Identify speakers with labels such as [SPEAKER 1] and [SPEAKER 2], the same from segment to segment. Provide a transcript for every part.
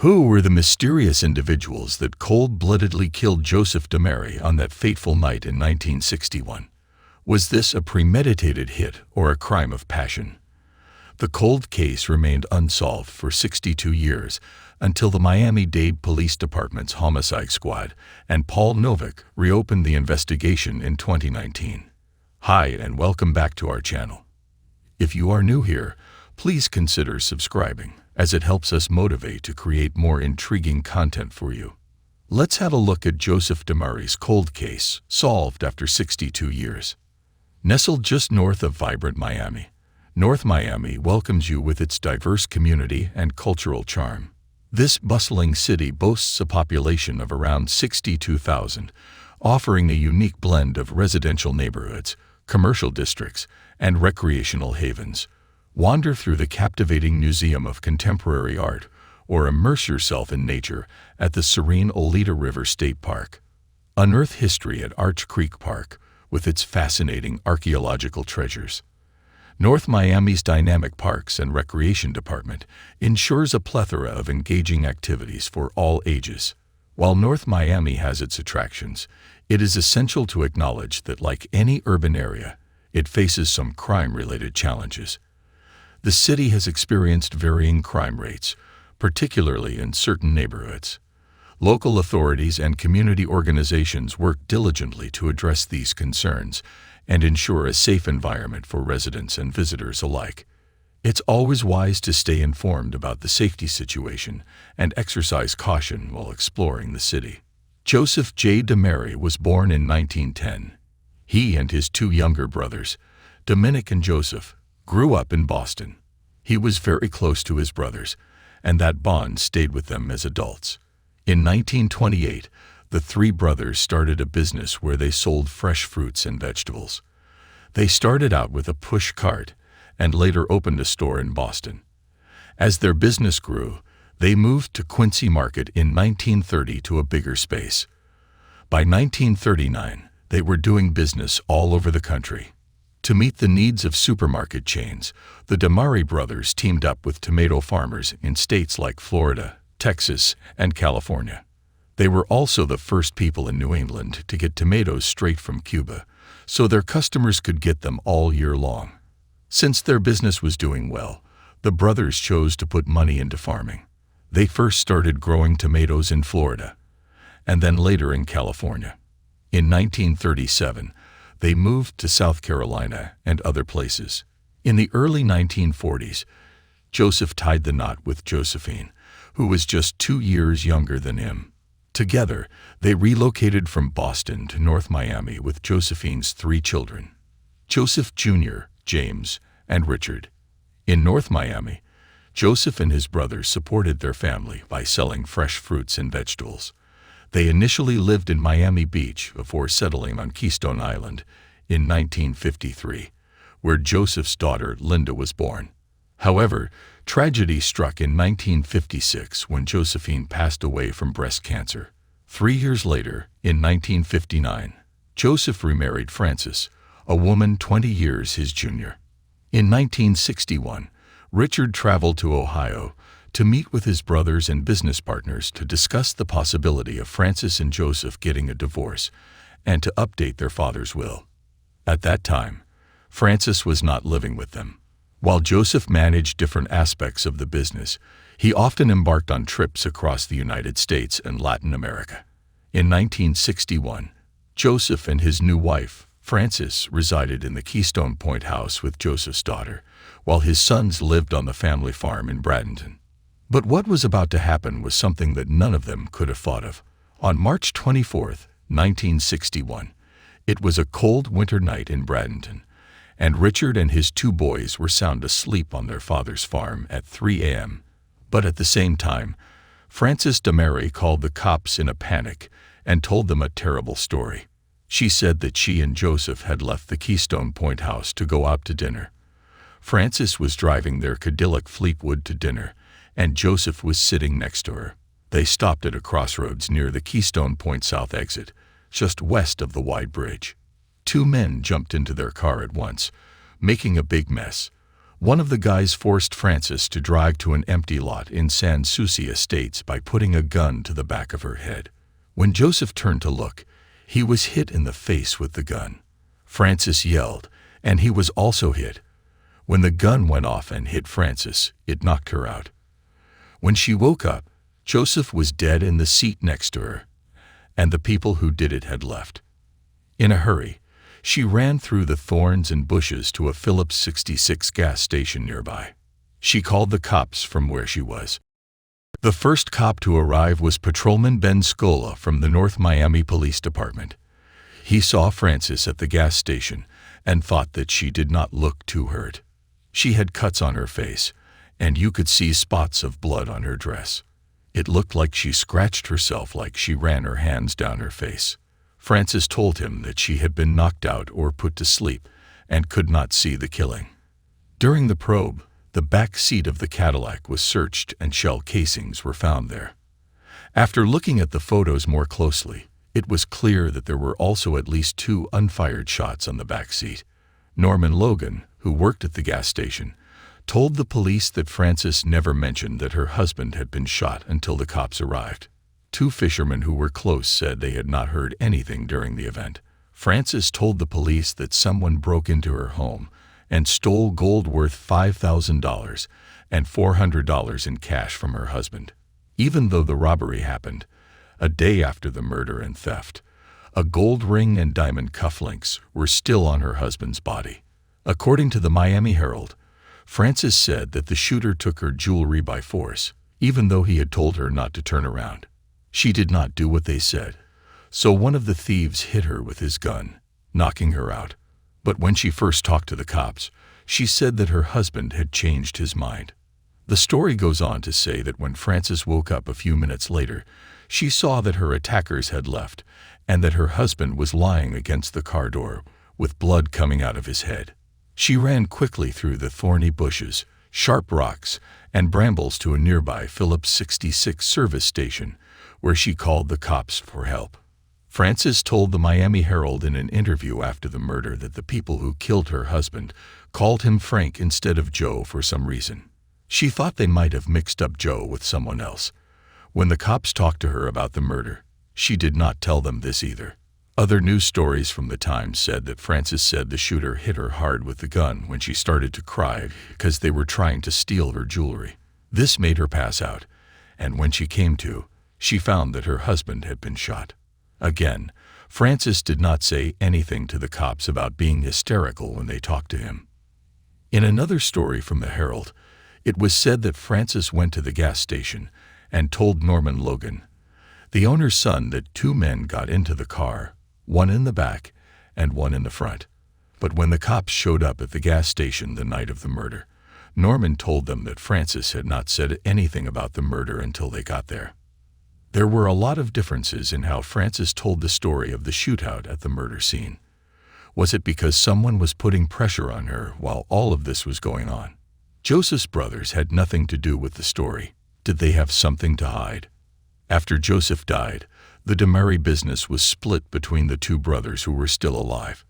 [SPEAKER 1] Who were the mysterious individuals that cold-bloodedly killed Joseph Dimare on that fateful night in 1961? Was this a premeditated hit or a crime of passion? The cold case remained unsolved for 62 years until the Miami-Dade Police Department's Homicide Squad and Paul Novick reopened the investigation in 2019. Hi, and welcome back to our channel. If you are new here, please consider subscribing, as it helps us motivate to create more intriguing content for you. Let's have a look at Joseph Dimare's cold case, solved after 62 years. Nestled just north of vibrant Miami, North Miami welcomes you with its diverse community and cultural charm. This bustling city boasts a population of around 62,000, offering a unique blend of residential neighborhoods, commercial districts, and recreational havens. Wander through the captivating Museum of Contemporary Art or immerse yourself in nature at the serene Oleta River State Park. Unearth history at Arch Creek Park with its fascinating archaeological treasures. North Miami's dynamic Parks and Recreation Department ensures a plethora of engaging activities for all ages. While North Miami has its attractions, it is essential to acknowledge that, like any urban area, it faces some crime-related challenges. The city has experienced varying crime rates, particularly in certain neighborhoods. Local authorities and community organizations work diligently to address these concerns and ensure a safe environment for residents and visitors alike. It's always wise to stay informed about the safety situation and exercise caution while exploring the city. Joseph J. Dimare was born in 1910. He and his two younger brothers, Dominic and Joseph, grew up in Boston. He was very close to his brothers, and that bond stayed with them as adults. In 1928, the three brothers started a business where they sold fresh fruits and vegetables. They started out with a push cart and later opened a store in Boston. As their business grew, they moved to Quincy Market in 1930 to a bigger space. By 1939, they were doing business all over the country. To meet the needs of supermarket chains, the Dimare brothers teamed up with tomato farmers in states like Florida, Texas, and California. They were also the first people in New England to get tomatoes straight from Cuba, so their customers could get them all year long. Since their business was doing well, the brothers chose to put money into farming. They first started growing tomatoes in Florida, and then later in California. In 1937, they moved to South Carolina and other places. In the early 1940s, Joseph tied the knot with Josephine, who was just 2 years younger than him. Together, they relocated from Boston to North Miami with Josephine's 3 children, Joseph Jr., James, and Richard. In North Miami, Joseph and his brothers supported their family by selling fresh fruits and vegetables. They initially lived in Miami Beach before settling on Keystone Island in 1953, where Joseph's daughter Linda was born. However, tragedy struck in 1956 when Josephine passed away from breast cancer. 3 years later, in 1959, Joseph remarried Frances, a woman 20 years his junior. In 1961, Richard traveled to Ohio to meet with his brothers and business partners to discuss the possibility of Frances and Joseph getting a divorce and to update their father's will. At that time, Frances was not living with them. While Joseph managed different aspects of the business, he often embarked on trips across the United States and Latin America. In 1961, Joseph and his new wife, Frances, resided in the Keystone Point house with Joseph's daughter, while his sons lived on the family farm in Bradenton. But what was about to happen was something that none of them could have thought of. On March 24, 1961, it was a cold winter night in Bradenton, and Richard and his 2 boys were sound asleep on their father's farm at 3 a.m. But at the same time, Frances Dimare called the cops in a panic and told them a terrible story. She said that she and Joseph had left the Keystone Point house to go out to dinner. Frances was driving their Cadillac Fleetwood to dinner, and Joseph was sitting next to her. They stopped at a crossroads near the Keystone Point South exit, just west of the wide bridge. 2 men jumped into their car at once, making a big mess. One of the guys forced Frances to drive to an empty lot in Sans Souci Estates by putting a gun to the back of her head. When Joseph turned to look, he was hit in the face with the gun. Frances yelled, and he was also hit. When the gun went off and hit Frances, it knocked her out. When she woke up, Joseph was dead in the seat next to her, and the people who did it had left. In a hurry, she ran through the thorns and bushes to a Phillips 66 gas station nearby. She called the cops from where she was. The first cop to arrive was Patrolman Ben Scola from the North Miami Police Department. He saw Frances at the gas station and thought that she did not look too hurt. She had cuts on her face, and you could see spots of blood on her dress. It looked like she scratched herself like she ran her hands down her face. Frances told him that she had been knocked out or put to sleep and could not see the killing. During the probe, the back seat of the Cadillac was searched and shell casings were found there. After looking at the photos more closely, it was clear that there were also at least 2 unfired shots on the back seat. Norman Logan, who worked at the gas station, told the police that Frances never mentioned that her husband had been shot until the cops arrived. 2 fishermen who were close said they had not heard anything during the event. Frances told the police that someone broke into her home and stole gold worth $5,000 and $400 in cash from her husband. Even though the robbery happened a day after the murder and theft, a gold ring and diamond cufflinks were still on her husband's body. According to the Miami Herald, Frances said that the shooter took her jewelry by force, even though he had told her not to turn around. She did not do what they said, so one of the thieves hit her with his gun, knocking her out. But when she first talked to the cops, she said that her husband had changed his mind. The story goes on to say that when Frances woke up a few minutes later, she saw that her attackers had left and that her husband was lying against the car door with blood coming out of his head. She ran quickly through the thorny bushes, sharp rocks, and brambles to a nearby Phillips 66 service station, where she called the cops for help. Frances told the Miami Herald in an interview after the murder that the people who killed her husband called him Frank instead of Joe for some reason. She thought they might have mixed up Joe with someone else. When the cops talked to her about the murder, she did not tell them this either. Other news stories from the time said that Frances said the shooter hit her hard with the gun when she started to cry because they were trying to steal her jewelry. This made her pass out, and when she came to, she found that her husband had been shot. Again, Frances did not say anything to the cops about being hysterical when they talked to him. In another story from the Herald, it was said that Frances went to the gas station and told Norman Logan, the owner's son, that 2 men got into the car, one in the back and one in the front. But when the cops showed up at the gas station the night of the murder, Norman told them that Frances had not said anything about the murder until they got there. There were a lot of differences in how Frances told the story of the shootout at the murder scene. Was it because someone was putting pressure on her while all of this was going on? Joseph's brothers had nothing to do with the story. Did they have something to hide? After Joseph died, the Dimare business was split between the 2 brothers who were still alive.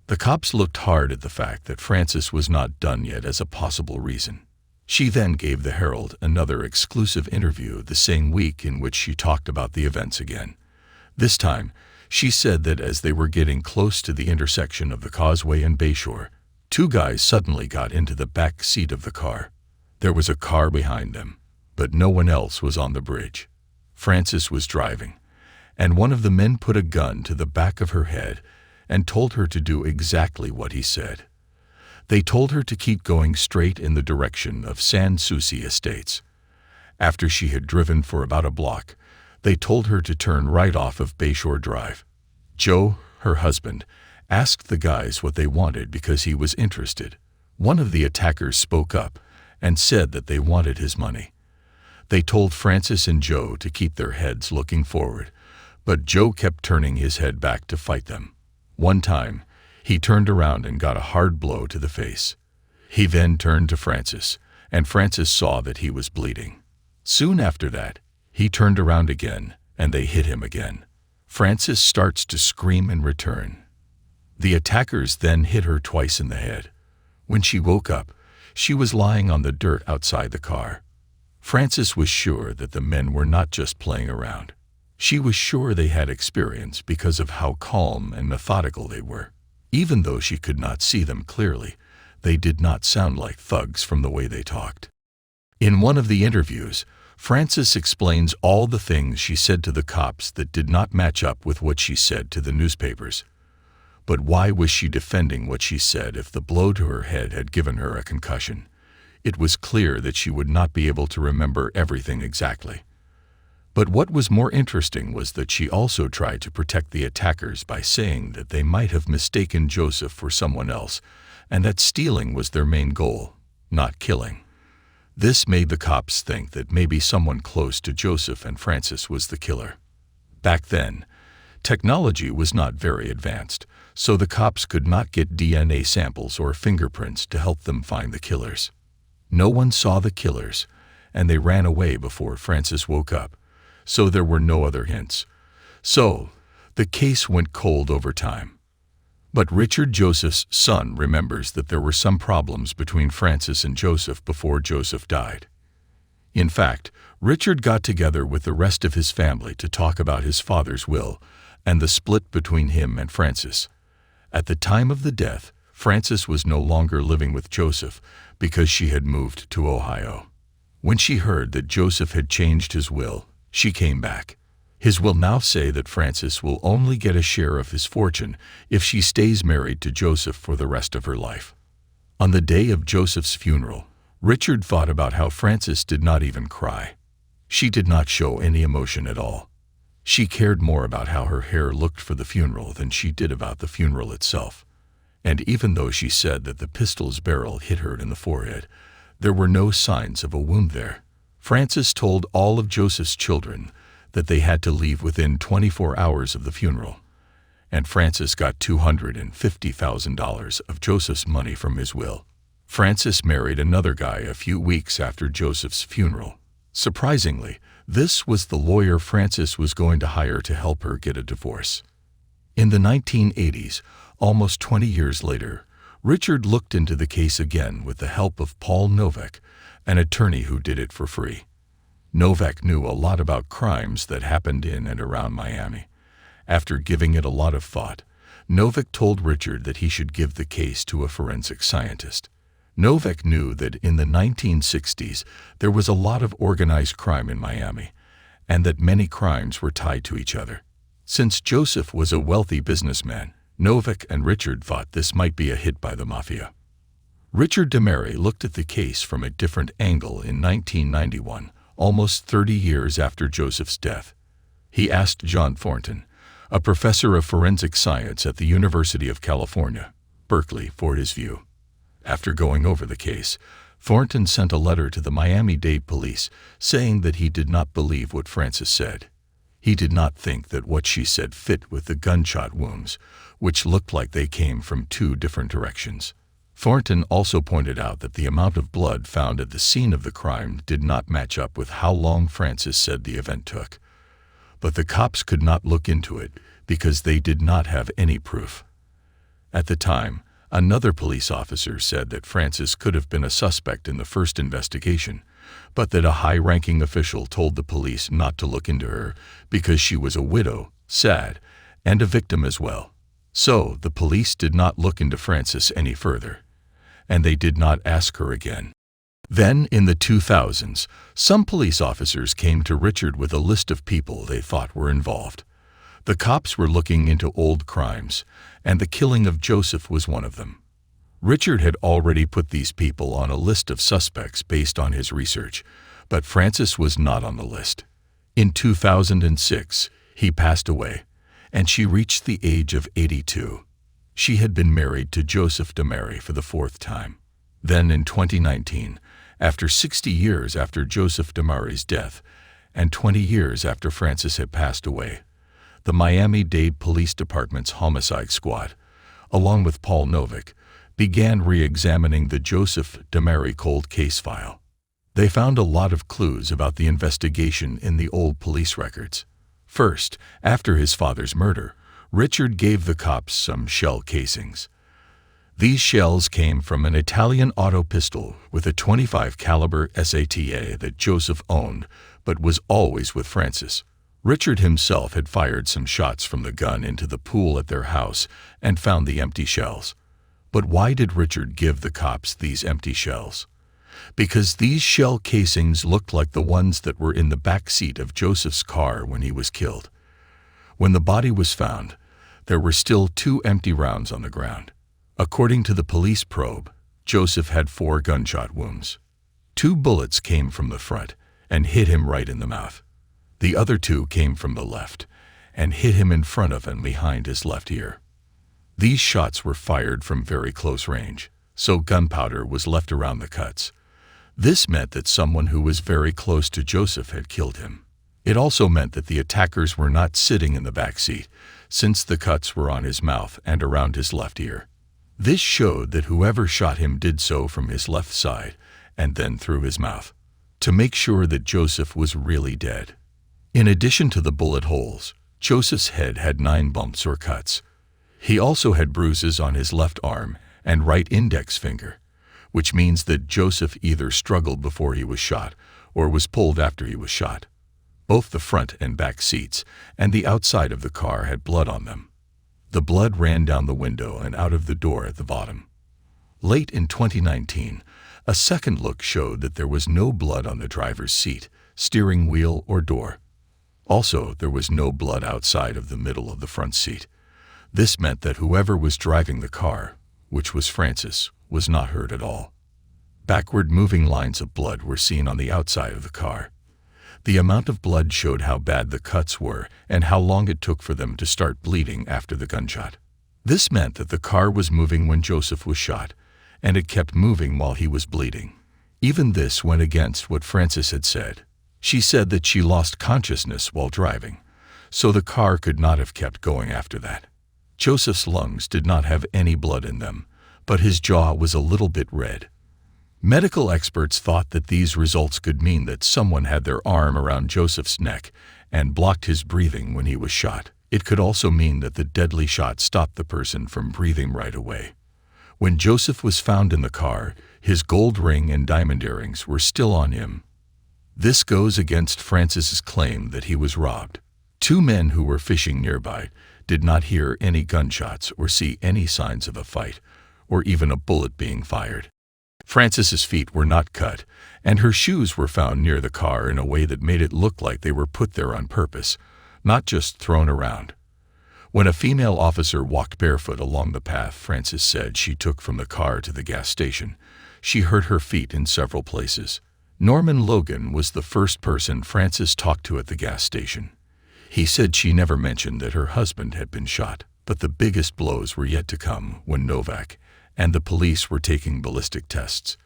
[SPEAKER 1] The cops looked hard at the fact that Frances was not done yet as a possible reason. She then gave the Herald another exclusive interview the same week in which she talked about the events again. This time, she said that as they were getting close to the intersection of the Causeway and Bayshore, 2 guys suddenly got into the back seat of the car. There was a car behind them, but no one else was on the bridge. Frances was driving, and one of the men put a gun to the back of her head and told her to do exactly what he said. They told her to keep going straight in the direction of Sans Souci Estates. After she had driven for about a block, they told her to turn right off of Bayshore Drive. Joe, her husband, asked the guys what they wanted because he was interested. One of the attackers spoke up and said that they wanted his money. They told Frances and Joe to keep their heads looking forward, but Joe kept turning his head back to fight them. One time, he turned around and got a hard blow to the face. He then turned to Frances, and Frances saw that he was bleeding. Soon after that, he turned around again, and they hit him again. Frances starts to scream in return. The attackers then hit her twice in the head. When she woke up, She was lying on the dirt outside the car. Frances was sure that the men were not just playing around. She was sure they had experience because of how calm and methodical they were. Even though she could not see them clearly, they did not sound like thugs from the way they talked. In one of the interviews, Frances explains all the things she said to the cops that did not match up with what she said to the newspapers. But why was she defending what she said if the blow to her head had given her a concussion? It was clear that she would not be able to remember everything exactly. But what was more interesting was that she also tried to protect the attackers by saying that they might have mistaken Joseph for someone else, and that stealing was their main goal, not killing. This made the cops think that maybe someone close to Joseph and Frances was the killer. Back then, technology was not very advanced, so the cops could not get DNA samples or fingerprints to help them find the killers. No one saw the killers, and they ran away before Frances woke up, so there were no other hints. So, the case went cold over time. But Richard, Joseph's son, remembers that there were some problems between Frances and Joseph before Joseph died. In fact, Richard got together with the rest of his family to talk about his father's will and the split between him and Frances. At the time of the death, Frances was no longer living with Joseph because she had moved to Ohio. When she heard that Joseph had changed his will, she came back. His will now say that Frances will only get a share of his fortune if she stays married to Joseph for the rest of her life. On the day of Joseph's funeral, Richard thought about how Frances did not even cry. She did not show any emotion at all. She cared more about how her hair looked for the funeral than she did about the funeral itself. And even though she said that the pistol's barrel hit her in the forehead, there were no signs of a wound there. Frances told all of Joseph's children that they had to leave within 24 hours of the funeral, and Frances got $250,000 of Joseph's money from his will. Frances married another guy a few weeks after Joseph's funeral. Surprisingly, this was the lawyer Frances was going to hire to help her get a divorce. In the 1980s, almost 20 years later, Richard looked into the case again with the help of Paul Novak, an attorney who did it for free. Novak knew a lot about crimes that happened in and around Miami. After giving it a lot of thought, Novak told Richard that he should give the case to a forensic scientist. Novak knew that in the 1960s there was a lot of organized crime in Miami, and that many crimes were tied to each other. Since Joseph was a wealthy businessman, Novak and Richard thought this might be a hit by the mafia. Richard Dimare looked at the case from a different angle in 1991. Almost 30 years after Joseph's death. He asked John Thornton, a professor of forensic science at the University of California, Berkeley, for his view. After going over the case, Thornton sent a letter to the Miami-Dade police saying that he did not believe what Frances said. He did not think that what she said fit with the gunshot wounds, which looked like they came from two different directions. Thornton also pointed out that the amount of blood found at the scene of the crime did not match up with how long Frances said the event took. But the cops could not look into it because they did not have any proof. At the time, another police officer said that Frances could have been a suspect in the first investigation, but that a high-ranking official told the police not to look into her because she was a widow, sad, and a victim as well. So the police did not look into Frances any further, and they did not ask her again. Then, in the 2000s, some police officers came to Richard with a list of people they thought were involved. The cops were looking into old crimes, and the killing of Joseph was one of them. Richard had already put these people on a list of suspects based on his research, but Frances was not on the list. In 2006, he passed away, and she reached the age of 82. She had been married to Joseph Dimare for the fourth time. Then in 2019, after 60 years after Joseph Dimare's death, and 20 years after Frances had passed away, the Miami-Dade Police Department's Homicide Squad, along with Paul Novak, began re-examining the Joseph Dimare Cold case file. They found a lot of clues about the investigation in the old police records. First, after his father's murder, Richard gave the cops some shell casings. These shells came from an Italian auto pistol with a .25 caliber SATA that Joseph owned, but was always with Francis. Richard himself had fired some shots from the gun into the pool at their house and found the empty shells. But why did Richard give the cops these empty shells? Because these shell casings looked like the ones that were in the back seat of Joseph's car when he was killed. When the body was found, there were still 2 empty rounds on the ground. According to the police probe, Joseph had 4 gunshot wounds. 2 bullets came from the front and hit him right in the mouth. The other 2 came from the left and hit him in front of and behind his left ear. These shots were fired from very close range, so gunpowder was left around the cuts. This meant that someone who was very close to Joseph had killed him. It also meant that the attackers were not sitting in the back seat, since the cuts were on his mouth and around his left ear. This showed that whoever shot him did so from his left side and then through his mouth, to make sure that Joseph was really dead. In addition to the bullet holes, Joseph's head had 9 bumps or cuts. He also had bruises on his left arm and right index finger, which means that Joseph either struggled before he was shot or was pulled after he was shot. Both the front and back seats and the outside of the car had blood on them. The blood ran down the window and out of the door at the bottom. Late in 2019, a second look showed that there was no blood on the driver's seat, steering wheel, or door. Also, there was no blood outside of the middle of the front seat. This meant that whoever was driving the car, which was Francis, was not hurt at all. Backward moving lines of blood were seen on the outside of the car. The amount of blood showed how bad the cuts were and how long it took for them to start bleeding after the gunshot. This meant that the car was moving when Joseph was shot, and it kept moving while he was bleeding. Even this went against what Francis had said. She said that she lost consciousness while driving, so the car could not have kept going after that. Joseph's lungs did not have any blood in them, but his jaw was a little bit red. Medical experts thought that these results could mean that someone had their arm around Joseph's neck and blocked his breathing when he was shot. It could also mean that the deadly shot stopped the person from breathing right away. When Joseph was found in the car, his gold ring and diamond earrings were still on him. This goes against Francis's claim that he was robbed. 2 men who were fishing nearby did not hear any gunshots or see any signs of a fight, or even a bullet being fired. Francis's feet were not cut, and her shoes were found near the car in a way that made it look like they were put there on purpose, not just thrown around. When a female officer walked barefoot along the path Francis said she took from the car to the gas station, she hurt her feet in several places. Norman Logan was the first person Francis talked to at the gas station. He said she never mentioned that her husband had been shot, but the biggest blows were yet to come when Novak and the police were taking ballistic tests.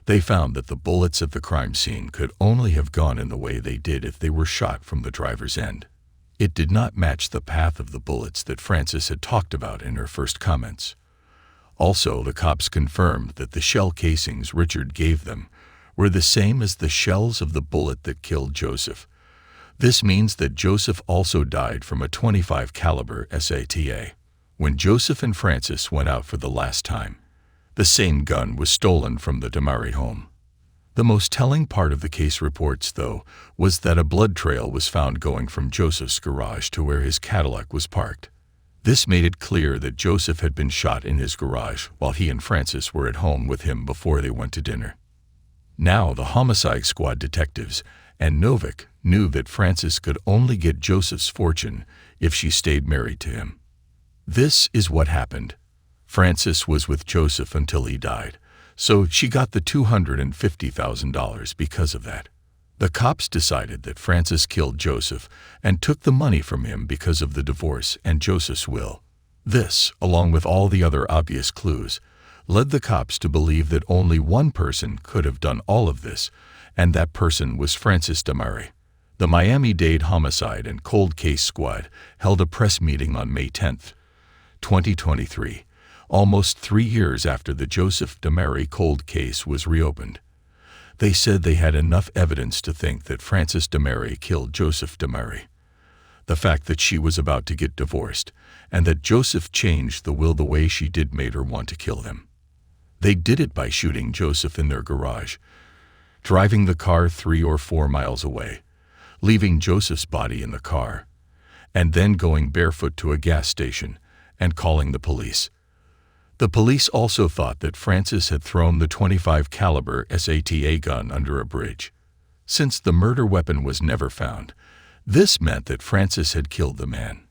[SPEAKER 1] They found that the bullets at the crime scene could only have gone in the way they did if they were shot from the driver's end. It did not match the path of the bullets that Francis had talked about in her first comments. Also, the cops confirmed that the shell casings Richard gave them were the same as the shells of the bullet that killed Joseph. This means that Joseph also died from a .25 caliber SATA. When Joseph and Francis went out for the last time, the same gun was stolen from the Dimare home. The most telling part of the case reports, though, was that a blood trail was found going from Joseph's garage to where his Cadillac was parked. This made it clear that Joseph had been shot in his garage while he and Francis were at home with him before they went to dinner. Now the homicide squad detectives and Novak knew that Francis could only get Joseph's fortune if she stayed married to him. This is what happened. Francis was with Joseph until he died, so she got the $250,000 because of that. The cops decided that Francis killed Joseph and took the money from him because of the divorce and Joseph's will. This, along with all the other obvious clues, led the cops to believe that only one person could have done all of this, and that person was Francis Dimare. The Miami-Dade Homicide and Cold Case Squad held a press meeting on May 10, 2023, almost 3 years after the Joseph Dimare Cold case was reopened. They said they had enough evidence to think that Francis Dimare killed Joseph Dimare. The fact that she was about to get divorced, and that Joseph changed the will the way she did made her want to kill them. They did it by shooting Joseph in their garage, driving the car 3 or 4 miles away, leaving Joseph's body in the car, and then going barefoot to a gas station and calling the police. The police also thought that Francis had thrown the .25 caliber SATA gun under a bridge. Since the murder weapon was never found, this meant that Francis had killed the man.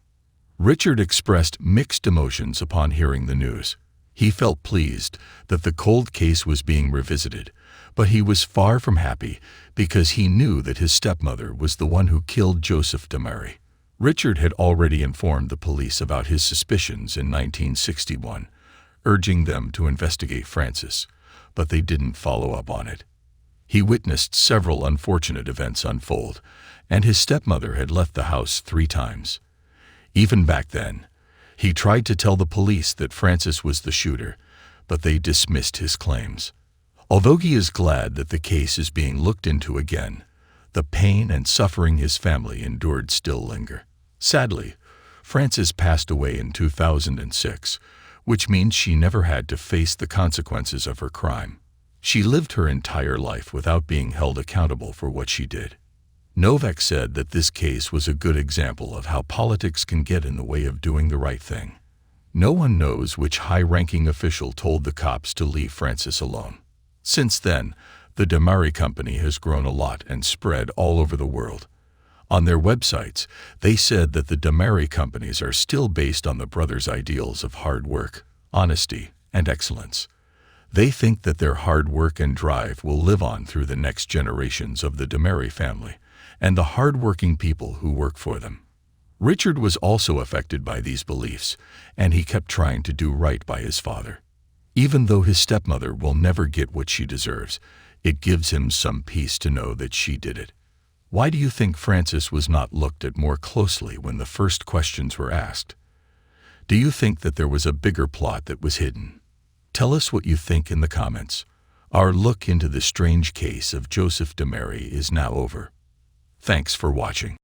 [SPEAKER 1] Richard expressed mixed emotions upon hearing the news. He felt pleased that the cold case was being revisited, but he was far from happy because he knew that his stepmother was the one who killed Joseph Dimare. Richard had already informed the police about his suspicions in 1961, urging them to investigate Francis, but they didn't follow up on it. He witnessed several unfortunate events unfold, and his stepmother had left the house 3 times. Even back then, he tried to tell the police that Francis was the shooter, but they dismissed his claims. Although he is glad that the case is being looked into again, the pain and suffering his family endured still linger. Sadly, Francis passed away in 2006, which means she never had to face the consequences of her crime. She lived her entire life without being held accountable for what she did. Novak said that this case was a good example of how politics can get in the way of doing the right thing. No one knows which high-ranking official told the cops to leave Francis alone. Since then, the Dimare company has grown a lot and spread all over the world. On their websites, they said that the Dimare companies are still based on the brothers' ideals of hard work, honesty, and excellence. They think that their hard work and drive will live on through the next generations of the Dimare family and the hard-working people who work for them. Richard was also affected by these beliefs, and he kept trying to do right by his father. Even though his stepmother will never get what she deserves, it gives him some peace to know that she did it. Why do you think Francis was not looked at more closely when the first questions were asked? Do you think that there was a bigger plot that was hidden? Tell us what you think in the comments. Our look into the strange case of Joseph Dimare is now over. Thanks for watching.